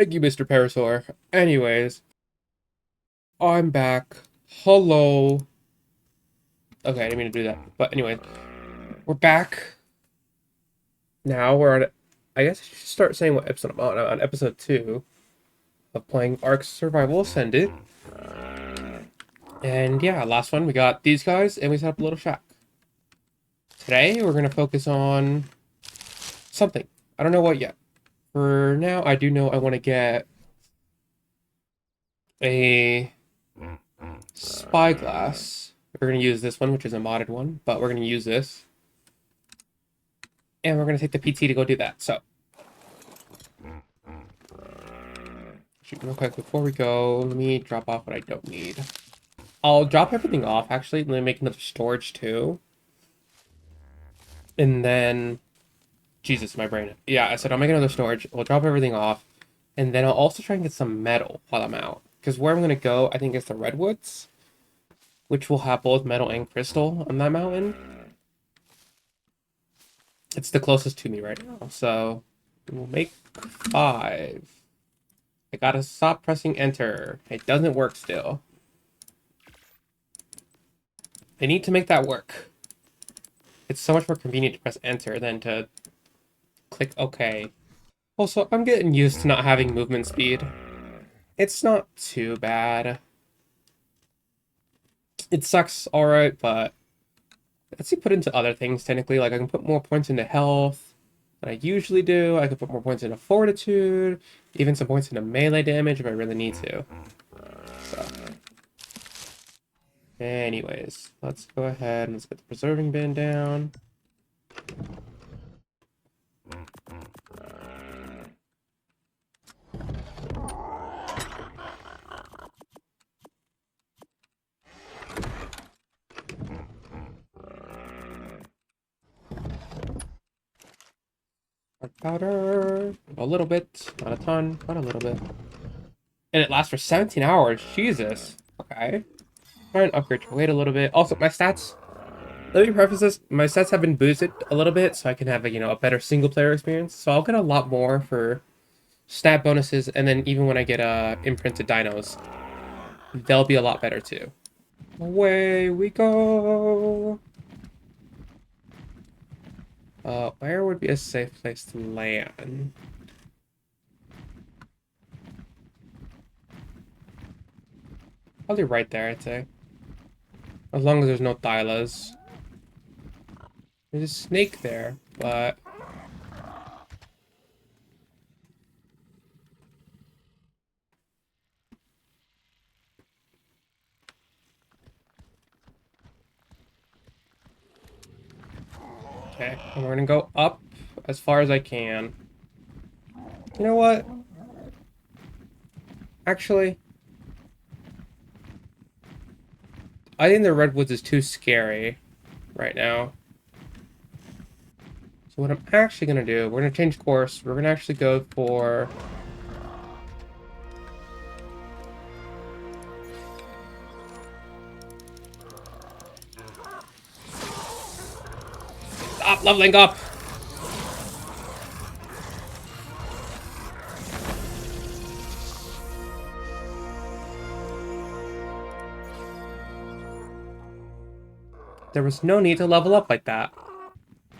Thank you, Mr. Parasaur. Anyways, I'm back. Hello. Okay, I didn't mean to do that. But anyway, we're back. Now we're on, I guess I should start saying what episode I'm on. I'm on episode 2 of playing Ark Survival Ascended. And yeah, last one we got these guys and we set up a little shack. Today we're going to focus on something. I don't know what yet. For now, I do know I want to get a spyglass. We're going to use this one, which is a modded one, but we're going to use this. And we're going to take the PT to go do that. So, shoot, real quick, before we go, let me drop off what I don't need. I'll drop everything off, actually, and then make another storage, too. And then, Jesus, my brain. Yeah, I said I'll make another storage. We'll drop everything off. And then I'll also try and get some metal while I'm out. Because where I'm going to go, I think, is the Redwoods, which will have both metal and crystal on that mountain. It's the closest to me right now. So, we'll make 5. I gotta stop pressing enter. It doesn't work still. I need to make that work. It's so much more convenient to press enter than to click OK. Also, I'm getting used to not having movement speed. It's not too bad. It sucks, alright, but let's see, put into other things technically. Like I can put more points into health than I usually do. I could put more points into fortitude, even some points into melee damage if I really need to. So, anyways, let's go ahead and let's get the preserving bin down. Powder, a little bit, not a ton, but a little bit. And it lasts for 17 hours. Jesus. Okay. Try and upgrade your weight a little bit. Also, my stats. Let me preface this. My stats have been boosted a little bit, so I can have a better single player experience. So I'll get a lot more for stat bonuses, and then even when I get imprinted dinos, they'll be a lot better too. Away we go. Where would be a safe place to land? Probably right there, I'd say. As long as there's no Thylas. There's a snake there, but... Okay, and we're gonna go up as far as I can. You know what? Actually, I think the Redwoods is too scary right now. So what I'm actually gonna do, we're gonna change course. We're gonna actually go for... Stop leveling up! There was no need to level up like that.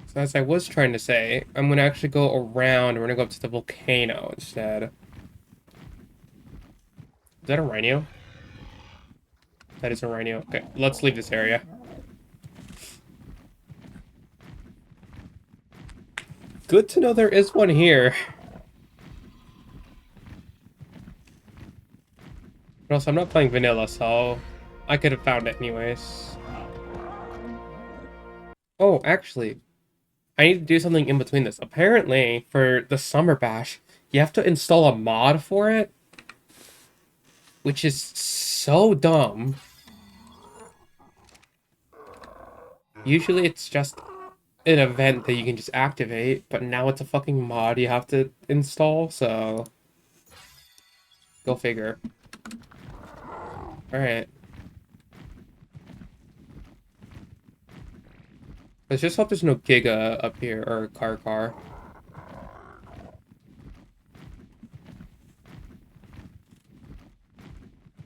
So as I was trying to say, I'm gonna actually go around, we're gonna go up to the volcano instead. Is that a rhino? That is a rhino. Okay, let's leave this area. Good to know there is one here. But also, I'm not playing vanilla, so I could have found it anyways. Oh, actually, I need to do something in between this. Apparently, for the Summer Bash, you have to install a mod for it, which is so dumb. Usually, it's just an event that you can just activate, but now it's a fucking mod you have to install, so... Go figure. Alright. Let's just hope there's no Giga up here, or Car.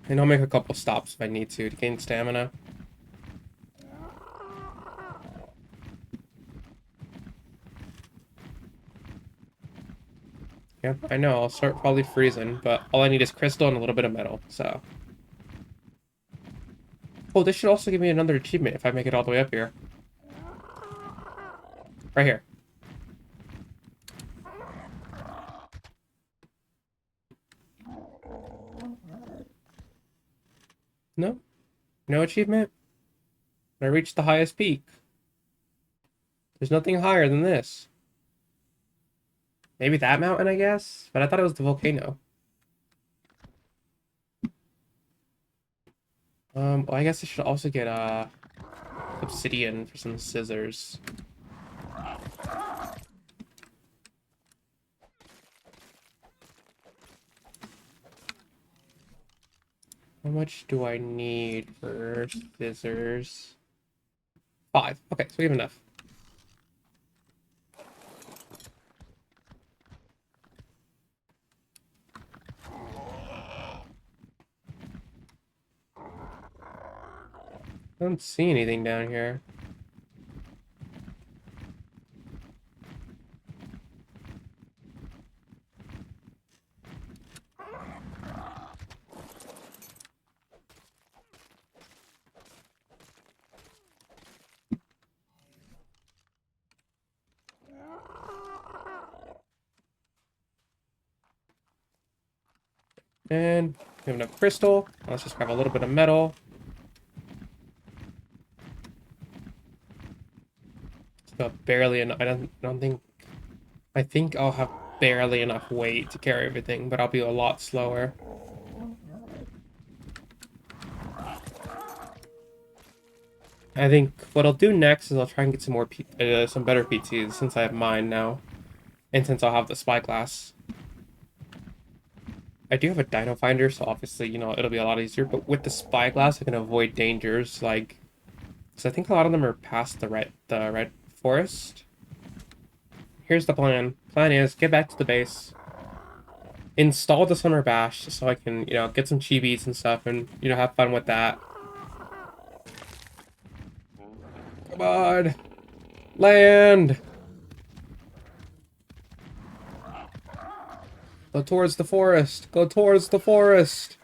And I'll make a couple stops if I need to gain stamina. Yeah, I know, I'll start probably freezing, but all I need is crystal and a little bit of metal, so. Oh, this should also give me another achievement if I make it all the way up here. Right here. No? No achievement? I reached the highest peak. There's nothing higher than this. Maybe that mountain, I guess? But I thought it was the volcano. Well, I guess I should also get, obsidian for some scissors. How much do I need for scissors? 5. Okay, so we have enough. I don't see anything down here. And we have enough crystal. Let's just grab a little bit of metal. Got barely enough. I don't think. I think I'll have barely enough weight to carry everything, but I'll be a lot slower. I think what I'll do next is I'll try and get some more some better PTs since I have mine now, and since I'll have the spyglass. I do have a dino finder, so obviously, you know, it'll be a lot easier, but with the spyglass, I can avoid dangers, like, because I think a lot of them are past the red forest. Here's the plan. Plan is, get back to the base, install the summer bash, so I can, you know, get some chibis and stuff, and, you know, have fun with that. Come on! Land! Go towards the forest! Go towards the forest!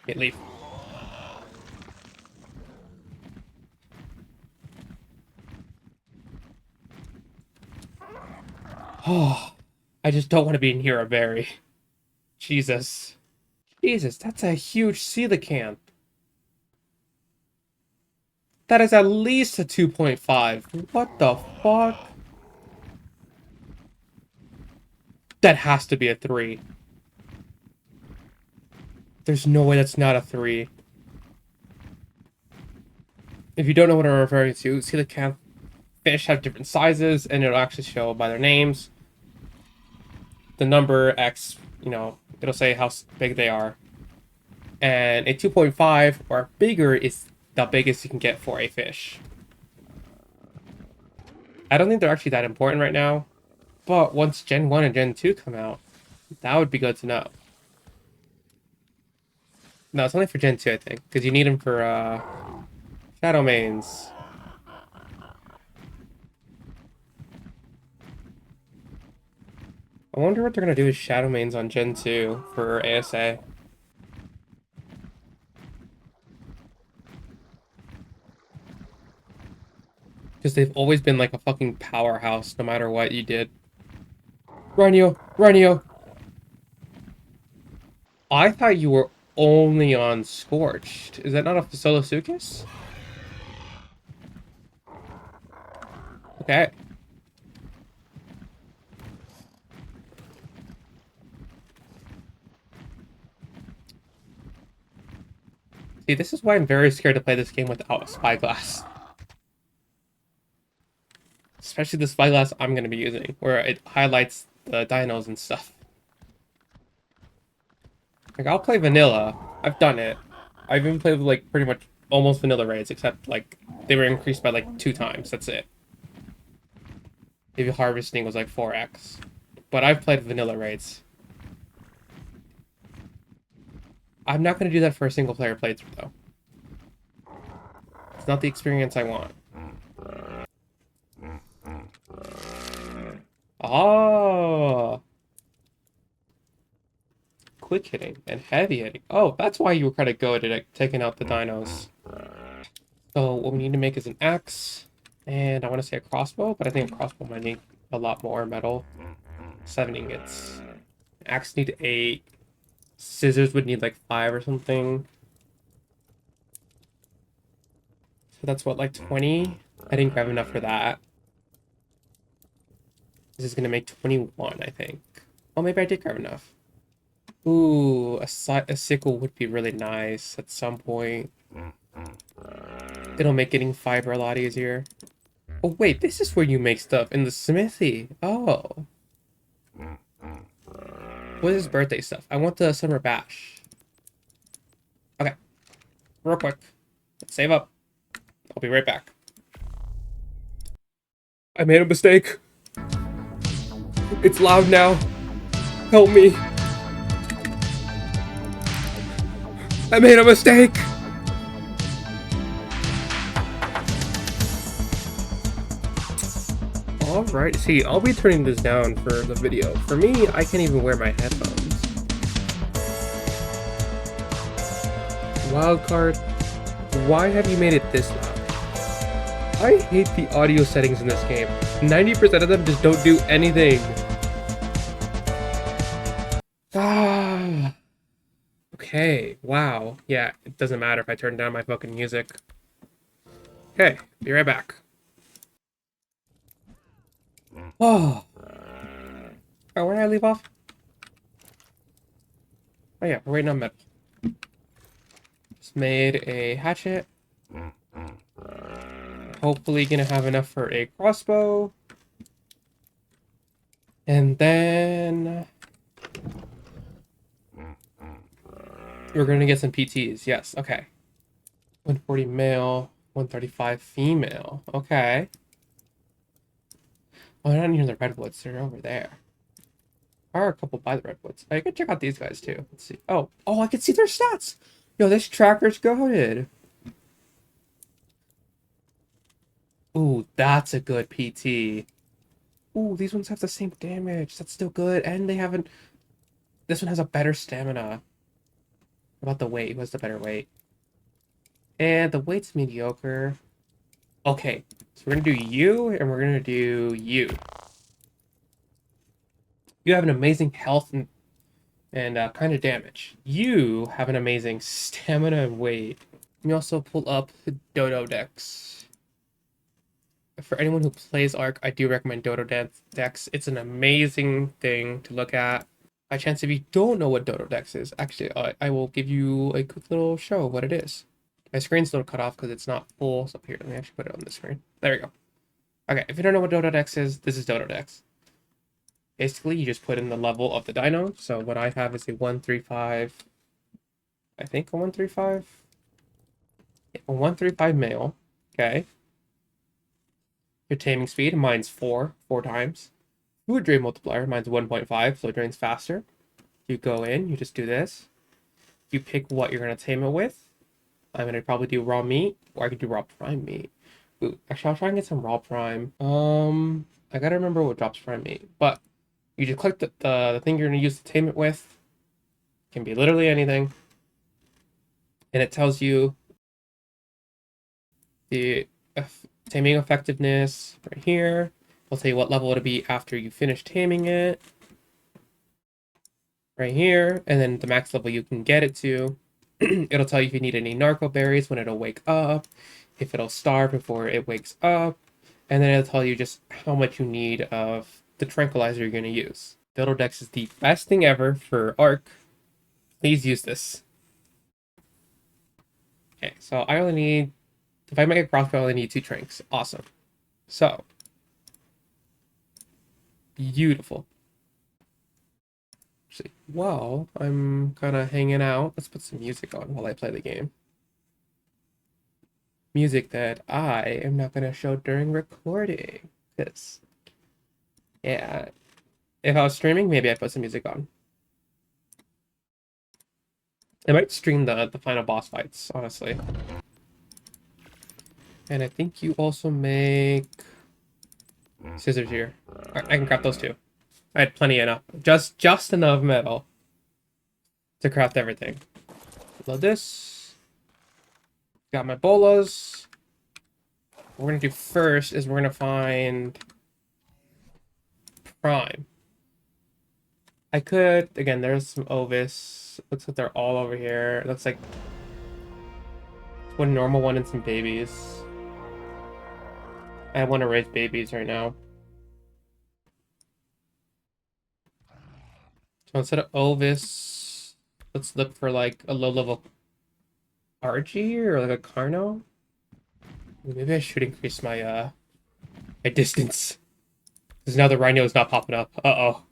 Okay, leave. Oh, I just don't want to be near a berry. Jesus. Jesus, that's a huge coelacanth. That is at least a 2.5. What the fuck? That has to be a 3. There's no way that's not a 3. If you don't know what I'm referring to, coelacanth fish have different sizes, and it'll actually show by their names. The number X, you know, it'll say how big they are. And a 2.5 or bigger is the biggest you can get for a fish. I don't think they're actually that important right now, but once Gen 1 and Gen 2 come out, that would be good to know. No, it's only for Gen 2, I think, because you need them for Shadow Mains. I wonder what they're going to do with Shadow Mains on Gen 2 for ASA. Because they've always been like a fucking powerhouse no matter what you did. Run you! Run you! I thought you were only on Scorched. Is that not a Solosukis? Okay. See, this is why I'm very scared to play this game without a spyglass. Especially the spyglass I'm going to be using, where it highlights the dinos and stuff. Like, I'll play vanilla. I've done it. I've even played with, like, pretty much almost vanilla raids, except, like, they were increased by, like, 2 times. That's it. maybe harvesting was like 4x. But I've played vanilla raids. I'm not going to do that for a single player playthrough, though. It's not the experience I want. Oh! Quick hitting and heavy hitting. Oh, that's why you were kind of good at taking out the dinos. So what we need to make is an axe. And I want to say a crossbow, but I think a crossbow might need a lot more metal. 7 ingots. Axe need 8. Scissors would need like 5 or something. So that's what, like 20? I didn't grab enough for that. This is gonna make 21, I think. Oh, maybe I did grab enough. Ooh, a sickle would be really nice at some point. It'll make getting fiber a lot easier. Oh, wait, this is where you make stuff in the smithy. Oh. What is birthday stuff? I want the summer bash. Okay. Real quick. Let's save up. I'll be right back. I made a mistake. It's loud now. Help me. I made a mistake. Alright, see, I'll be turning this down for the video. For me, I can't even wear my headphones. Wildcard, why have you made it this loud? I hate the audio settings in this game. 90% of them just don't do anything. Ah. Okay, wow. Yeah, it doesn't matter if I turn down my fucking music. Okay, be right back. Oh. Oh, where did I leave off? Oh yeah, we're waiting on metal. Just made a hatchet. Hopefully gonna have enough for a crossbow. And then we're gonna get some PTs. Yes, okay. 140 male, 135 female. Okay. Oh, they're not near the redwoods. They're over there. There are a couple by the redwoods. I can check out these guys too. Let's see. Oh, I can see their stats. Yo, this tracker's goated. Ooh, that's a good PT. Ooh, these ones have the same damage. That's still good. And they haven't... This one has a better stamina. What about the weight? What's the better weight? And the weight's mediocre. Okay, so we're gonna do you, and we're gonna do you. You have an amazing health and kind of damage. You have an amazing stamina and weight. Let me also pull up the Dodo decks. For anyone who plays Ark, I do recommend Dodo decks. It's an amazing thing to look at. By chance, if you don't know what Dodo decks is, actually, I will give you a quick little show of what it is. My screen's still cut off because it's not full. So here, let me actually put it on the screen. There we go. Okay, if you don't know what Dodo decks is, this is Dodo decks. Basically, you just put in the level of the dino. So what I have is a 135. I think a 135. Yeah, a 135 male. Okay. Your taming speed, mine's 4 times. Food drain multiplier, mine's 1.5, so it drains faster. You go in, you just do this. You pick what you're going to tame it with. I'm going to probably do raw meat, or I could do raw prime meat. Ooh, actually, I'll try and get some raw prime. I gotta remember what drops prime meat. But you just click the thing you're going to use to tame it with. It can be literally anything. And it tells you the taming effectiveness right here. I'll tell you what level it'll be after you finish taming it. Right here. And then the max level you can get it to. It'll tell you if you need any narco berries when it'll wake up. If it'll starve before it wakes up. And then it'll tell you just how much you need of the tranquilizer you're going to use. Dodo Dex is the best thing ever for Ark. Please use this. Okay, so I only need... If I make a crossbow, I only need 2 tranks. Awesome. So... Beautiful. See, well, I'm kind of hanging out. Let's put some music on while I play the game. Music that I am not going to show during recording. This. Yeah. If I was streaming, maybe I'd put some music on. I might stream the final boss fights, honestly. And I think you also make scissors here. I can craft those too. I had plenty enough. Just enough metal to craft everything. Load this. Got my bolas. What we're gonna do first is we're gonna find Prime. I could again. There's some Ovis. Looks like they're all over here. Looks like one normal one and some babies. I want to raise babies right now. So instead of Ovis, let's look for like a low level RG or like a Carno. Maybe I should increase my distance. Because now the Rhino is not popping up. Uh-oh.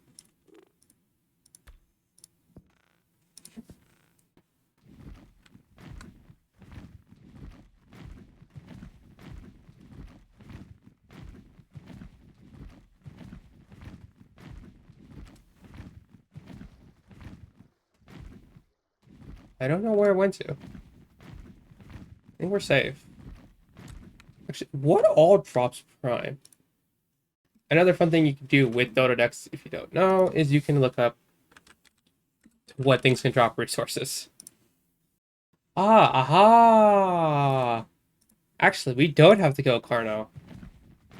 I don't know where it went to. I think we're safe. Actually, what all drops Prime? Another fun thing you can do with Dota decks, if you don't know, is you can look up what things can drop resources. Ah, aha! Actually, we don't have to kill Carno.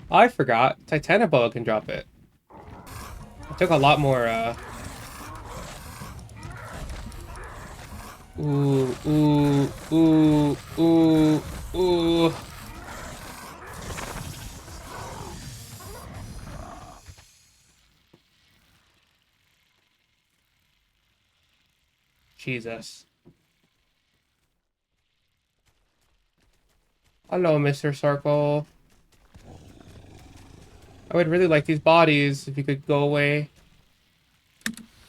I forgot. Titanoboa can drop it. It took a lot more, Ooh, ooh, ooh, ooh, ooh. Jesus. Hello, Mr. Circle. I would really like these bodies if you could go away.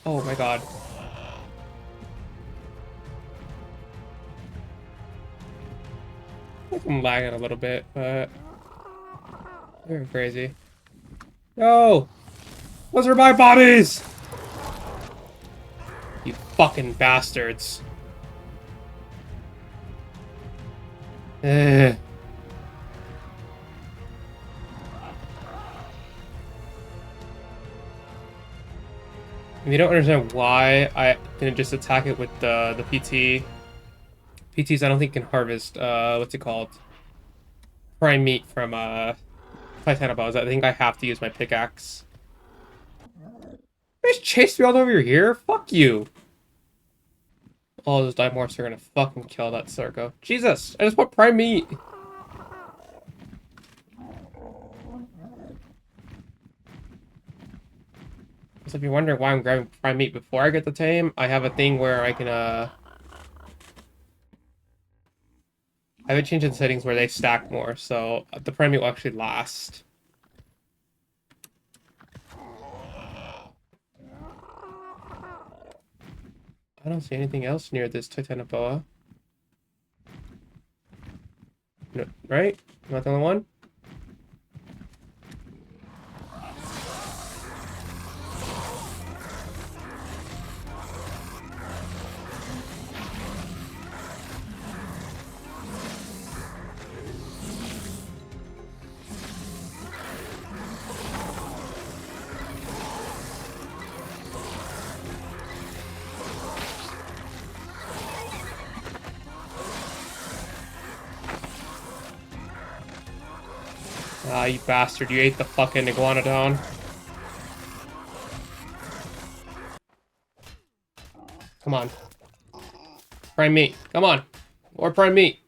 Oh my god. I think I'm lagging a little bit, but you're crazy. No! Those are my bodies! You fucking bastards. Ugh. If you don't understand why I didn't just attack it with the PT. PTs I don't think can harvest what's it called? Prime meat from Titanoboas. I think I have to use my pickaxe. You just chased me all over here? Fuck you. All those dimorphs are gonna fucking kill that Circo. Jesus, I just want prime meat. So if you're wondering why I'm grabbing prime meat before I get the tame, I have a thing where I can I have it changed in settings where they stack more, so the prime meat will actually last. I don't see anything else near this Titanoboa. No, right? Not the only one? Ah, you bastard, you ate the fucking iguanodon. Come on. Prime meat. Come on. More prime meat.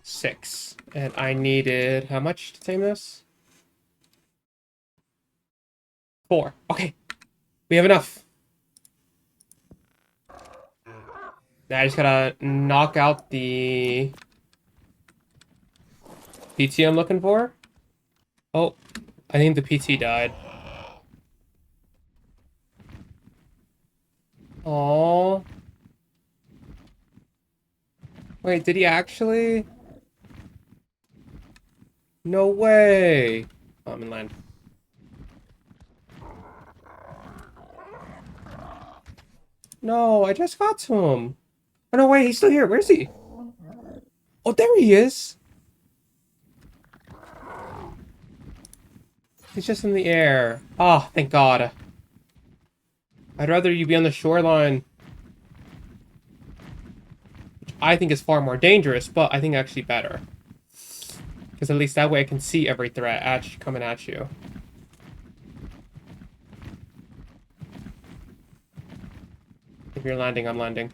Six. And I needed how much to tame this? 4. Okay. We have enough. Now I just gotta knock out the PT I'm looking for? Oh, I think the PT died. Oh. Wait, did he actually? No way. Oh, I'm in land. No, I just got to him. Oh, no, wait, he's still here. Where is he? Oh, there he is. He's just in the air. Oh, thank God. I'd rather you be on the shoreline. Which I think is far more dangerous, but I think actually better. Because at least that way I can see every threat coming at you. If you're landing, I'm landing.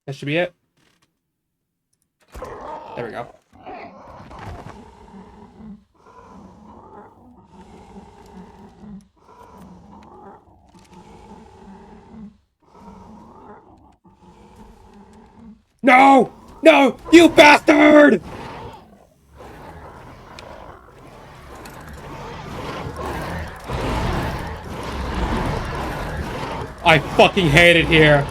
That should be it. There we go. No! No! You bastard! I fucking hate it here.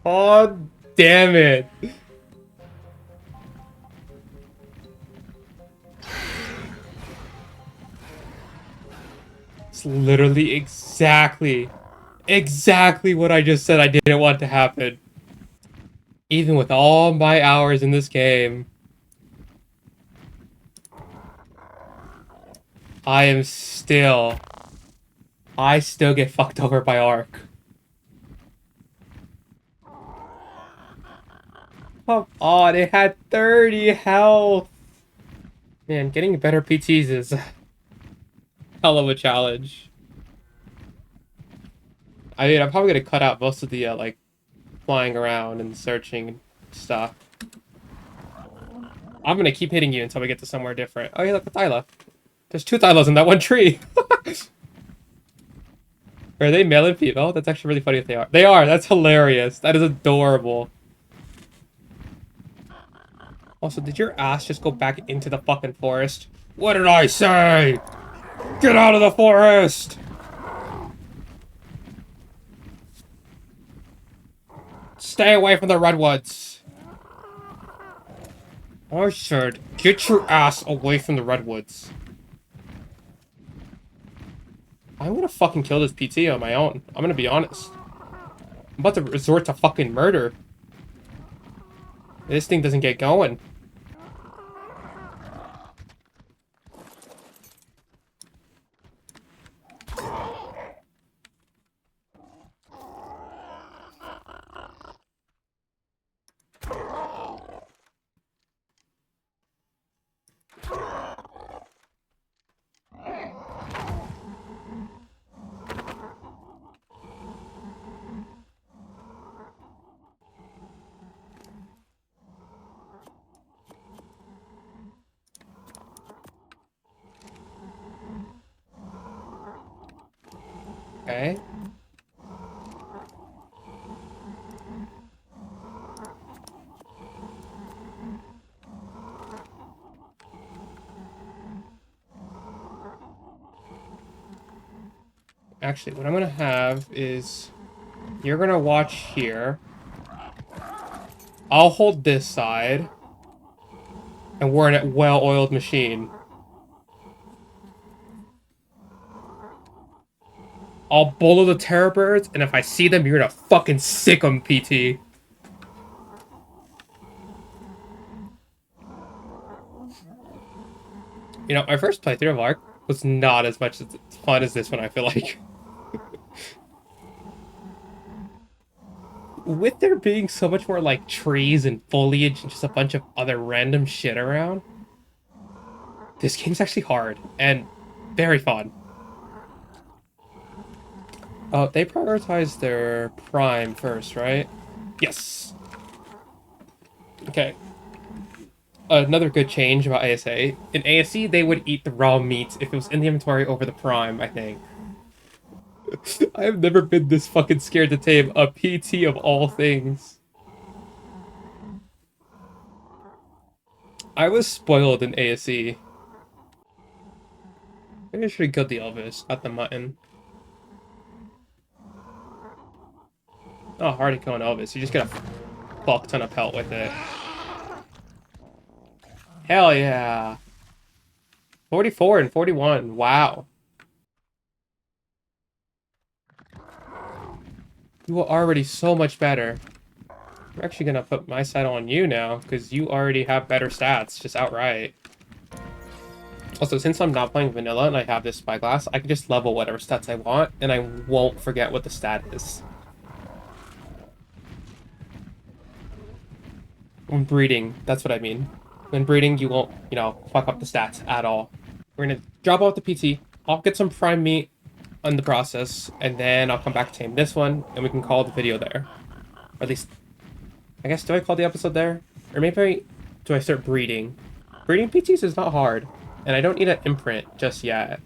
God damn it. It's literally exactly what I just said I didn't want to happen. Even with all my hours in this game, I still get fucked over by Ark. Come on, it had 30 health. Man, getting better PTs is a hell of a challenge. I mean, I'm probably gonna cut out most of the, like, flying around and searching stuff. I'm gonna keep hitting you until we get to somewhere different. Oh, yeah, look, a Thyla. There's 2 Thylas in that one tree. Are they male and female? That's actually really funny if they are. They are! That's hilarious. That is adorable. Also, did your ass just go back into the fucking forest? What did I say? Get out of the forest! Stay away from the redwoods. I said, get your ass away from the redwoods. I'm gonna fucking kill this PT on my own. I'm gonna be honest. I'm about to resort to fucking murder. This thing doesn't get going. Okay. Actually, what I'm gonna have is... You're gonna watch here. I'll hold this side. And we're in a well-oiled machine. I'll bolo the terror birds, and if I see them, you're gonna fucking sick them, PT. You know, my first playthrough of Ark, was not as much as fun as this one, I feel like. With there being so much more like trees and foliage and just a bunch of other random shit around, this game's actually hard and very fun. Oh, they prioritize their prime first, right? Yes. Okay. Another good change about ASA. In ASC, they would eat the raw meat if it was in the inventory over the prime, I think. I've never been this fucking scared to tame a PT of all things. I was spoiled in ASE. Maybe I should have killed the Elvis, not the mutton. Oh, hard to kill an Elvis. You just get a fuck ton of pelt with it. Hell yeah. 44 and 41. Wow. You are already so much better. I'm actually gonna put my side on you now, because you already have better stats, just outright. Also, since I'm not playing vanilla and I have this spyglass, I can just level whatever stats I want, and I won't forget what the stat is. When breeding, that's what I mean. When breeding, you won't, fuck up the stats at all. We're gonna drop off the PT. I'll get some prime meat on the process, and then I'll come back to tame this one, and we can call the video there. Or at least, I guess, do I call the episode there? Or maybe do I start breeding? Breeding PTs is not hard, and I don't need an imprint just yet.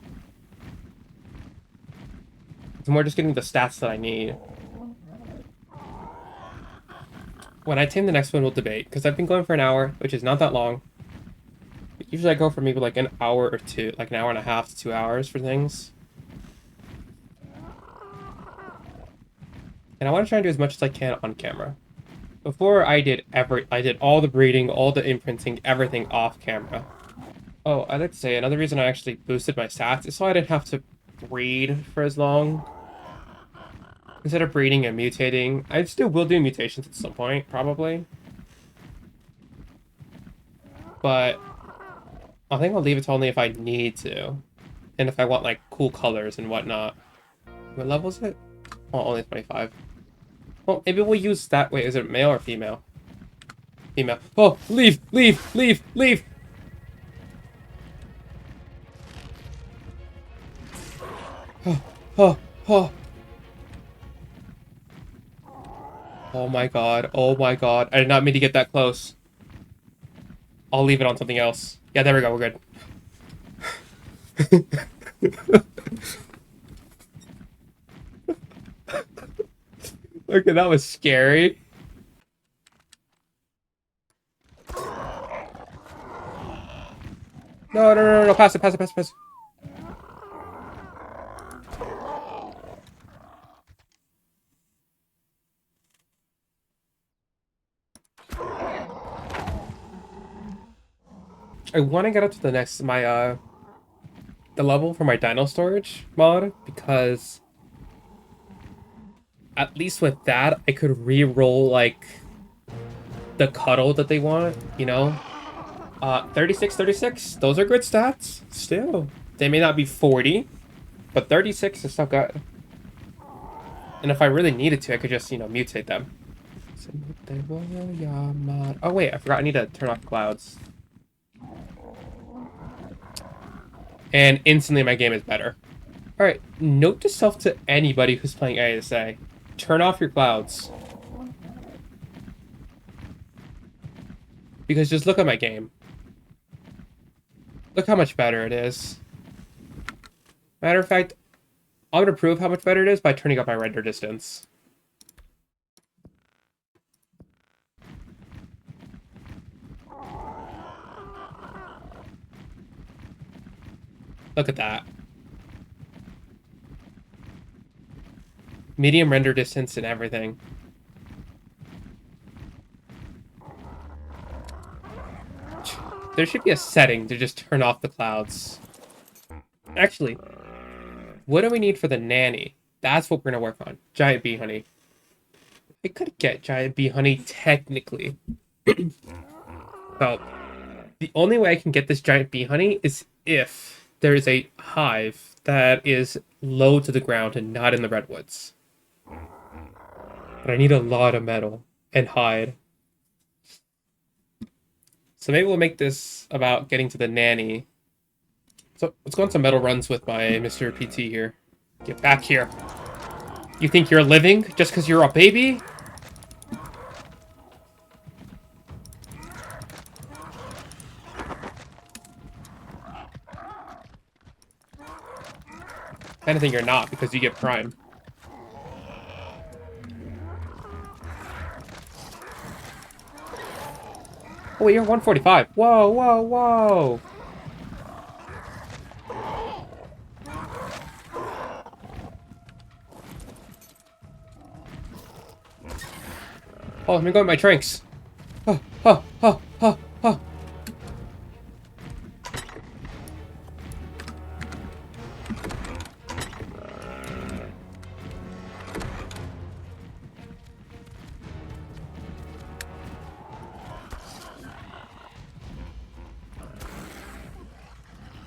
It's more just getting the stats that I need. When I tame the next one, we'll debate, because I've been going for an hour, which is not that long. Usually I go for maybe like an hour or two, like an hour and a half to 2 hours for things. And I want to try and do as much as I can on camera. Before I did all the breeding, all the imprinting, everything off camera. Oh, I'd like to say another reason I actually boosted my stats is so I didn't have to breed for as long. Instead of breeding and mutating, I still will do mutations at some point, probably. But I think I'll leave it to only if I need to. And if I want, like, cool colors and whatnot. What level is it? Oh, only 25. Well, maybe we'll use that. Wait, is it male or female? Female. Oh, leave, leave, leave, leave! Oh, oh, oh. Oh my god, oh my god. I did not mean to get that close. I'll leave it on something else. Yeah, there we go, we're good. Okay, that was scary. No, no, no, no, no, pass it, pass it, pass it, pass it. I want to get up to the next, the level for my dino storage mod, because at least with that, I could re-roll, like, the cuddle that they want, 36, 36, those are good stats, still. They may not be 40, but 36 is still good. And if I really needed to, I could just, mutate them. Oh wait, I forgot I need to turn off clouds. And instantly my game is better. Alright, note to self to anybody who's playing ASA. Turn off your clouds. Because just look at my game. Look how much better it is. Matter of fact, I'm going to prove how much better it is by turning up my render distance. Look at that. Medium render distance and everything. There should be a setting to just turn off the clouds. Actually, what do we need for the nanny? That's what we're going to work on. Giant bee honey. I could get giant bee honey technically. So, the only way I can get this giant bee honey is if there is a hive that is low to the ground and not in the redwoods. But I need a lot of metal and hide. So maybe we'll make this about getting to the nanny. So let's go on some metal runs with my Mr. PT here. Get back here. You think you're living just because you're a baby? I think you're not because you get prime. Oh, wait, you're 145. Whoa, whoa, whoa. Oh, let me go with my drinks. Oh, oh, oh, oh, oh.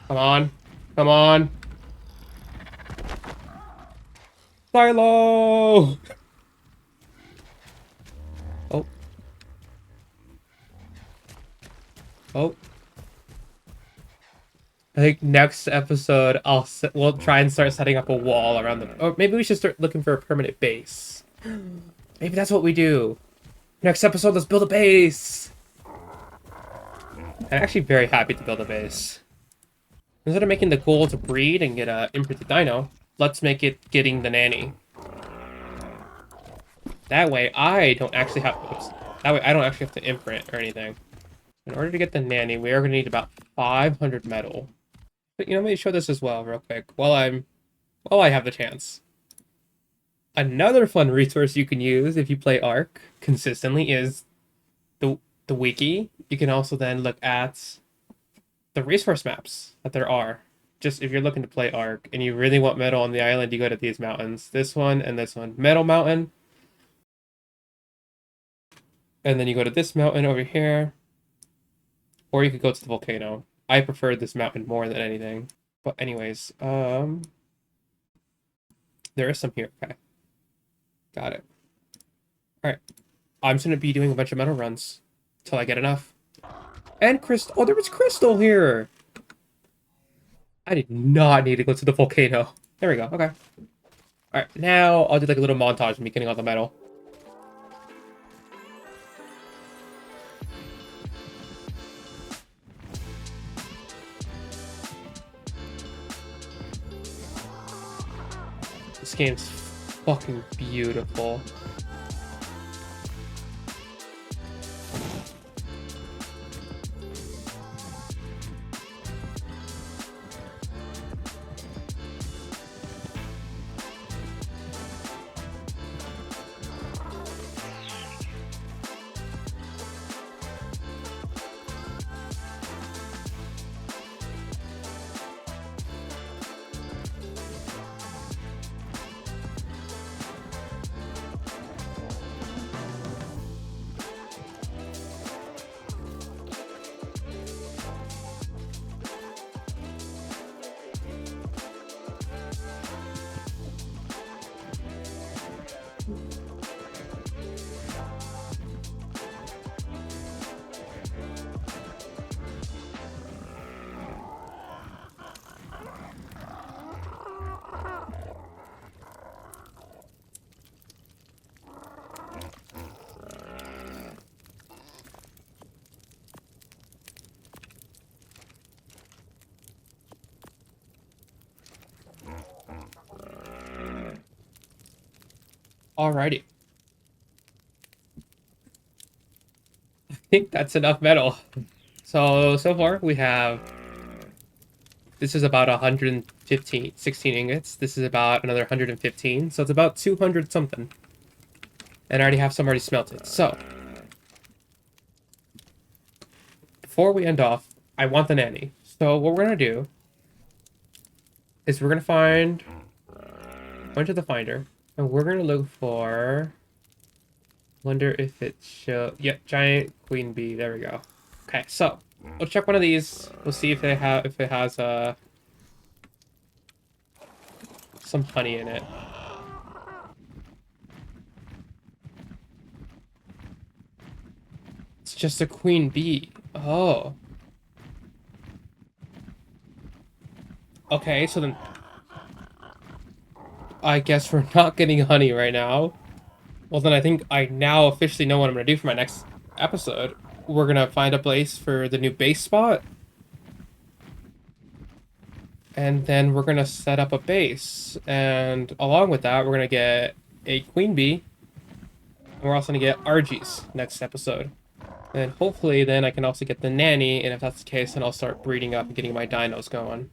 Come on. Come on. Silo! Oh. Oh. I think next episode we'll try and start setting up a wall around them. Or maybe we should start looking for a permanent base. Maybe that's what we do. Next episode, let's build a base. I'm actually very happy to build a base. Instead of making the goal to breed and get a imprinted dino, let's make it getting the nanny. That way I don't actually have to imprint or anything. In order to get the nanny, we are going to need about 500 metal. But let me show this as well real quick while I have the chance. Another fun resource you can use if you play Ark consistently is the wiki. You can also then look at the resource maps that there are. Just if you're looking to play Ark and you really want metal on the island, you go to these mountains. This one and this one. Metal Mountain. And then you go to this mountain over here. Or you could go to the volcano. I prefer this mountain more than anything. But anyways, there is some here. Okay. Got it. Alright. I'm just gonna be doing a bunch of metal runs till I get enough. And crystal. Oh, there was crystal here. I did not need to go to the volcano. There we go. Okay. Alright, now I'll do like a little montage of me getting all the metal. This game's fucking beautiful. Alrighty. I think that's enough metal. So far we have... This is about 16 ingots. This is about another 115. So it's about 200 something. And I already have some already smelted. So, before we end off, I want the nanny. So what we're going to do is we're going to find a bunch of the finder. And we're going to look for... Wonder if it shows... Yeah, giant queen bee. There we go. Okay, so we'll check one of these. We'll see if it has a some honey in it. It's just a queen bee. Oh. Okay, so then I guess we're not getting honey right now. Well, then I think I now officially know what I'm gonna do for my next episode. We're gonna find a place for the new base spot, and then we're gonna set up a base. And along with that, we're gonna get a queen bee, and we're also gonna get RGs next episode. And hopefully, then I can also get the nanny, and if that's the case, then I'll start breeding up and getting my dinos going.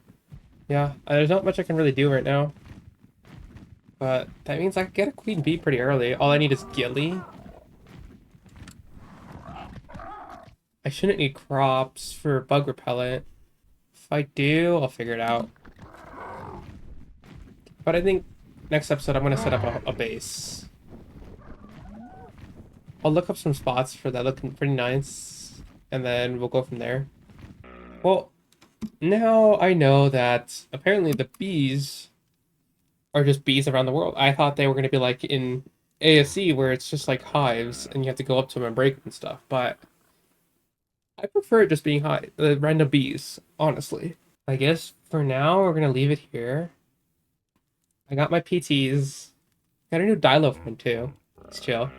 Yeah, there's not much I can really do right now. But that means I could get a queen bee pretty early. All I need is Gilly. I shouldn't need crops for bug repellent. If I do, I'll figure it out. But I think next episode I'm going to set up a base. I'll look up some spots for that looking pretty nice. And then we'll go from there. Well, now I know that apparently the bees are just bees around the world. I thought they were going to be like in ASC where it's just like hives and you have to go up to them and break them and stuff. But I prefer it just being random bees, honestly. I guess for now we're gonna leave it here. I got my PTs. Got a new Dilo friend too. It's chill.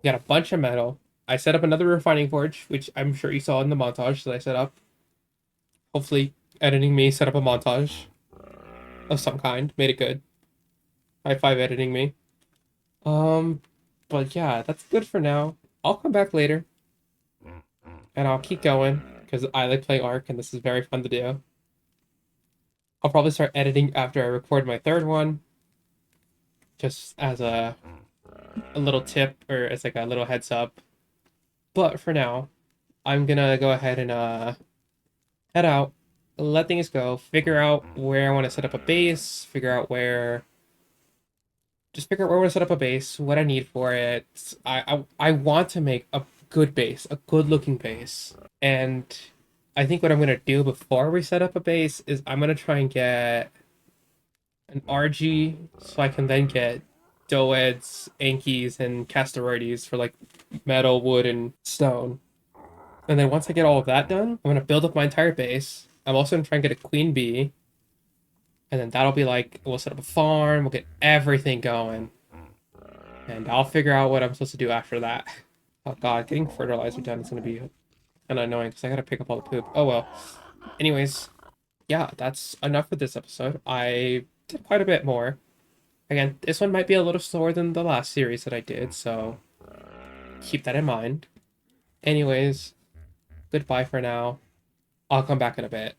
Got a bunch of metal. I set up another refining forge, which I'm sure you saw in the montage that I set up. Hopefully, editing me set up a montage of some kind. Made it good. High five editing me. Um, but yeah, that's good for now. I'll come back later. And I'll keep going because I like playing Ark and this is very fun to do. I'll probably start editing after I record my third one, just as a little tip or as like a little heads up. But for now, I'm gonna go ahead and head out, let things go, figure out where I want to set up a base, just figure out where I want to set up a base, what I need for it. I want to make a good base, a good looking base. And I think what I'm gonna do before we set up a base is I'm gonna try and get an RG so I can then get Doeds, Ankies, and Casteroides for like metal, wood, and stone. And then once I get all of that done, I'm gonna build up my entire base. I'm also gonna try and get a queen bee. And then that'll be like, we'll set up a farm, we'll get everything going. And I'll figure out what I'm supposed to do after that. Oh god, getting fertilizer done is gonna be kind of annoying because I gotta pick up all the poop. Oh well. Anyways, yeah, that's enough for this episode. I did quite a bit more. Again, this one might be a little slower than the last series that I did, so keep that in mind. Anyways, goodbye for now. I'll come back in a bit.